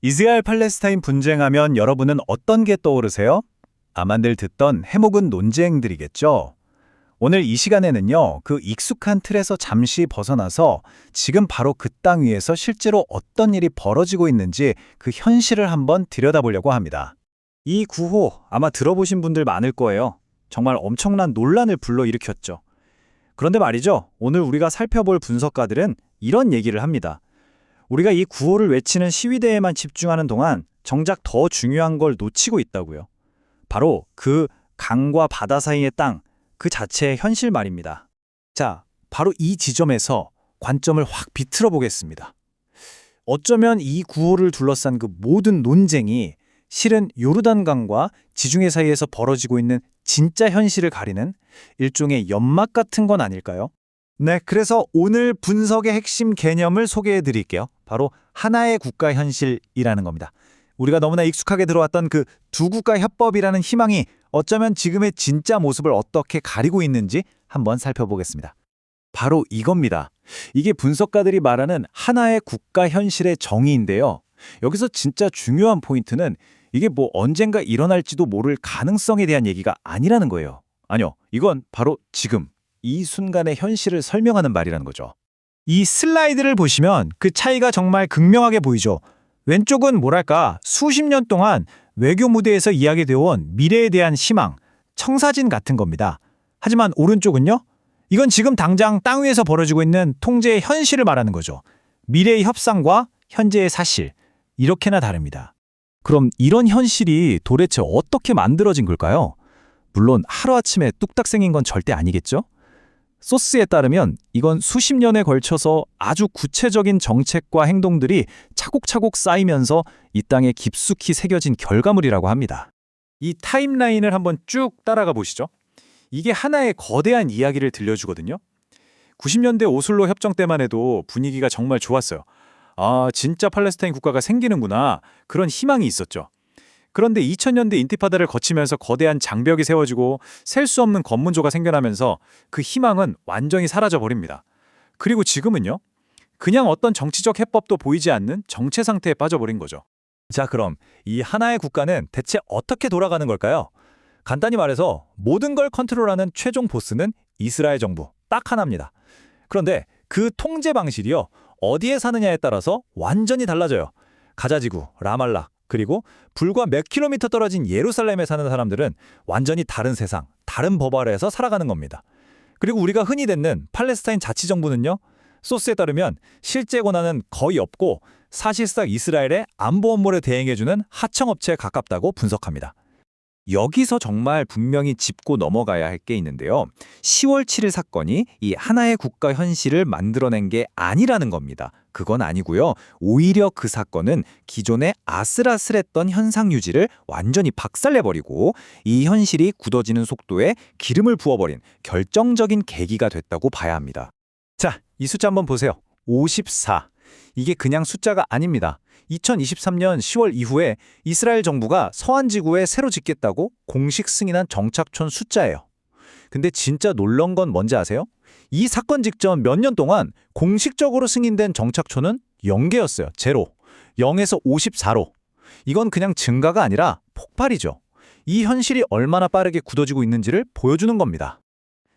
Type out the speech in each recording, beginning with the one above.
이스라엘 팔레스타인 분쟁하면 여러분은 어떤 게 떠오르세요? 아마 늘 듣던 해묵은 논쟁들이겠죠. 오늘 이 시간에는요, 그 익숙한 틀에서 잠시 벗어나서 지금 바로 그 땅 위에서 실제로 어떤 일이 벌어지고 있는지 그 현실을 한번 들여다보려고 합니다. 이 구호 아마 들어보신 분들 많을 거예요. 정말 엄청난 논란을 불러일으켰죠. 그런데 말이죠. 오늘 우리가 살펴볼 분석가들은 이런 얘기를 합니다. 우리가 이 구호를 외치는 시위대에만 집중하는 동안 정작 더 중요한 걸 놓치고 있다고요. 바로 그 강과 바다 사이의 땅, 그 자체의 현실 말입니다. 자, 바로 이 지점에서 관점을 확 비틀어 보겠습니다. 어쩌면 이 구호를 둘러싼 그 모든 논쟁이 실은 요르단강과 지중해 사이에서 벌어지고 있는 진짜 현실을 가리는 일종의 연막 같은 건 아닐까요? 네, 그래서 오늘 분석의 핵심 개념을 소개해 드릴게요. 바로 하나의 국가 현실이라는 겁니다. 우리가 너무나 익숙하게 들어왔던 그 두 국가 협법이라는 희망이 어쩌면 지금의 진짜 모습을 어떻게 가리고 있는지 한번 살펴보겠습니다. 바로 이겁니다. 이게 분석가들이 말하는 하나의 국가 현실의 정의인데요. 여기서 진짜 중요한 포인트는 이게 뭐 언젠가 일어날지도 모를 가능성에 대한 얘기가 아니라는 거예요. 아니요, 이건 바로 지금 이 순간의 현실을 설명하는 말이라는 거죠. 이 슬라이드를 보시면 그 차이가 정말 극명하게 보이죠. 왼쪽은 뭐랄까 수십 년 동안 외교 무대에서 이야기되어 온 미래에 대한 희망, 청사진 같은 겁니다. 하지만 오른쪽은요? 이건 지금 당장 땅 위에서 벌어지고 있는 통제의 현실을 말하는 거죠. 미래의 협상과 현재의 사실, 이렇게나 다릅니다. 그럼 이런 현실이 도대체 어떻게 만들어진 걸까요? 물론 하루아침에 뚝딱 생긴 건 절대 아니겠죠? 소스에 따르면 이건 수십 년에 걸쳐서 아주 구체적인 정책과 행동들이 차곡차곡 쌓이면서 이 땅에 깊숙이 새겨진 결과물이라고 합니다. 이 타임라인을 한번 쭉 따라가 보시죠. 이게 하나의 거대한 이야기를 들려주거든요. 90년대 오슬로 협정 때만 해도 분위기가 정말 좋았어요. 아, 진짜 팔레스타인 국가가 생기는구나. 그런 희망이 있었죠. 그런데 2000년대 인티파다를 거치면서 거대한 장벽이 세워지고 셀 수 없는 검문조가 생겨나면서 그 희망은 완전히 사라져 버립니다. 그리고 지금은요? 그냥 어떤 정치적 해법도 보이지 않는 정체 상태에 빠져버린 거죠. 자, 그럼 이 하나의 국가는 대체 어떻게 돌아가는 걸까요? 간단히 말해서 모든 걸 컨트롤하는 최종 보스는 이스라엘 정부 딱 하나입니다. 그런데 그 통제 방식이요, 어디에 사느냐에 따라서 완전히 달라져요. 가자지구, 라말라, 그리고 불과 몇 킬로미터 떨어진 예루살렘에 사는 사람들은 완전히 다른 세상, 다른 법 아래에서 살아가는 겁니다. 그리고 우리가 흔히 듣는 팔레스타인 자치정부는요, 소스에 따르면 실제 권한은 거의 없고 사실상 이스라엘의 안보 업무를 대행해주는 하청업체에 가깝다고 분석합니다. 여기서 정말 분명히 짚고 넘어가야 할 게 있는데요. 10월 7일 사건이 이 하나의 국가 현실을 만들어낸 게 아니라는 겁니다. 그건 아니고요. 오히려 그 사건은 기존의 아슬아슬했던 현상 유지를 완전히 박살내버리고 이 현실이 굳어지는 속도에 기름을 부어버린 결정적인 계기가 됐다고 봐야 합니다. 자, 이 숫자 한번 보세요. 54. 이게 그냥 숫자가 아닙니다. 2023년 10월 이후에 이스라엘 정부가 서한 지구에 새로 짓겠다고 공식 승인한 정착촌 숫자예요. 근데 진짜 놀라운 건 뭔지 아세요? 이 사건 직전 몇 년 동안 공식적으로 승인된 정착촌은 0개였어요. 제로. 0에서 54로. 이건 그냥 증가가 아니라 폭발이죠. 이 현실이 얼마나 빠르게 굳어지고 있는지를 보여주는 겁니다.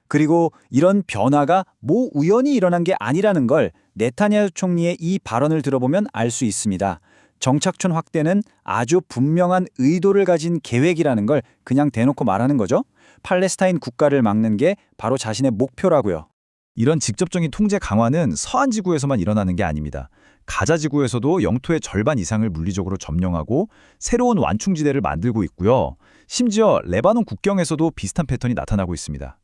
그리고 이런 변화가 뭐 우연히 일어난 게 아니라는 걸 네타냐후 총리의 이 발언을 들어보면 알 수 있습니다. 정착촌 확대는 아주 분명한 의도를 가진 계획이라는 걸 그냥 대놓고 말하는 거죠. 팔레스타인 국가를 막는 게 바로 자신의 목표라고요. 이런 직접적인 통제 강화는 서한 지구에서만 일어나는 게 아닙니다. 가자 지구에서도 영토의 절반 이상을 물리적으로 점령하고 새로운 완충지대를 만들고 있고요. 심지어 레바논 국경에서도 비슷한 패턴이 나타나고 있습니다.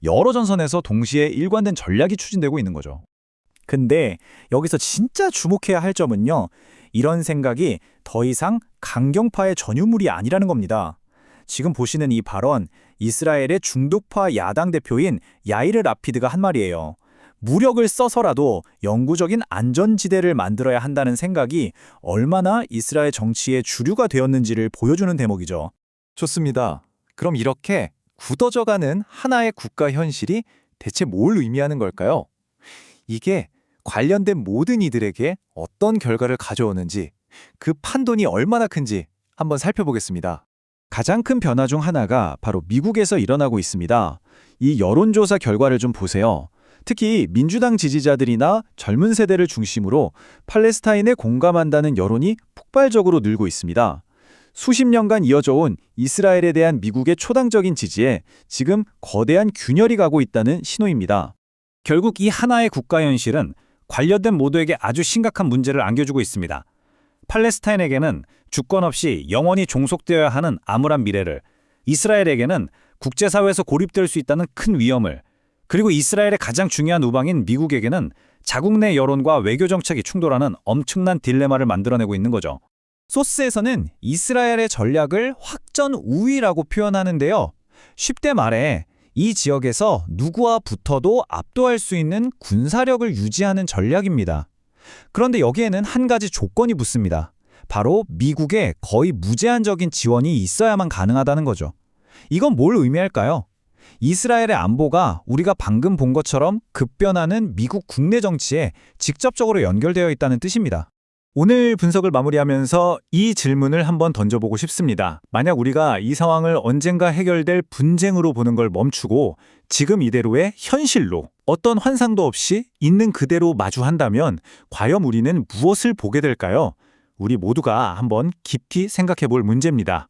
여러 전선에서 동시에 일관된 전략이 추진되고 있는 거죠. 근데 여기서 진짜 주목해야 할 점은요. 이런 생각이 더 이상 강경파의 전유물이 아니라는 겁니다. 지금 보시는 이 발언, 이스라엘의 중독파 야당 대표인 야이르 라피드가 한 말이에요. 무력을 써서라도 영구적인 안전지대를 만들어야 한다는 생각이 얼마나 이스라엘 정치의 주류가 되었는지를 보여주는 대목이죠. 좋습니다. 그럼 이렇게 굳어져가는 하나의 국가 현실이 대체 뭘 의미하는 걸까요? 이게 관련된 모든 이들에게 어떤 결과를 가져오는지 그 판돈이 얼마나 큰지 한번 살펴보겠습니다. 가장 큰 변화 중 하나가 바로 미국에서 일어나고 있습니다. 이 여론조사 결과를 좀 보세요. 특히 민주당 지지자들이나 젊은 세대를 중심으로 팔레스타인에 공감한다는 여론이 폭발적으로 늘고 있습니다. 수십 년간 이어져 온 이스라엘에 대한 미국의 초당적인 지지에 지금 거대한 균열이 가고 있다는 신호입니다. 결국 이 하나의 국가 현실은 관련된 모두에게 아주 심각한 문제를 안겨주고 있습니다. 팔레스타인에게는 주권 없이 영원히 종속되어야 하는 암울한 미래를, 이스라엘에게는 국제사회에서 고립될 수 있다는 큰 위험을, 그리고 이스라엘의 가장 중요한 우방인 미국에게는 자국 내 여론과 외교 정책이 충돌하는 엄청난 딜레마를 만들어내고 있는 거죠. 소스에서는 이스라엘의 전략을 확전 우위라고 표현하는데요. 쉽게 말해 이 지역에서 누구와 붙어도 압도할 수 있는 군사력을 유지하는 전략입니다. 그런데 여기에는 한 가지 조건이 붙습니다. 바로 미국의 거의 무제한적인 지원이 있어야만 가능하다는 거죠. 이건 뭘 의미할까요? 이스라엘의 안보가 우리가 방금 본 것처럼 급변하는 미국 국내 정치에 직접적으로 연결되어 있다는 뜻입니다. 오늘 분석을 마무리하면서 이 질문을 한번 던져보고 싶습니다. 만약 우리가 이 상황을 언젠가 해결될 분쟁으로 보는 걸 멈추고 지금 이대로의 현실로 어떤 환상도 없이 있는 그대로 마주한다면 과연 우리는 무엇을 보게 될까요? 우리 모두가 한번 깊이 생각해 볼 문제입니다.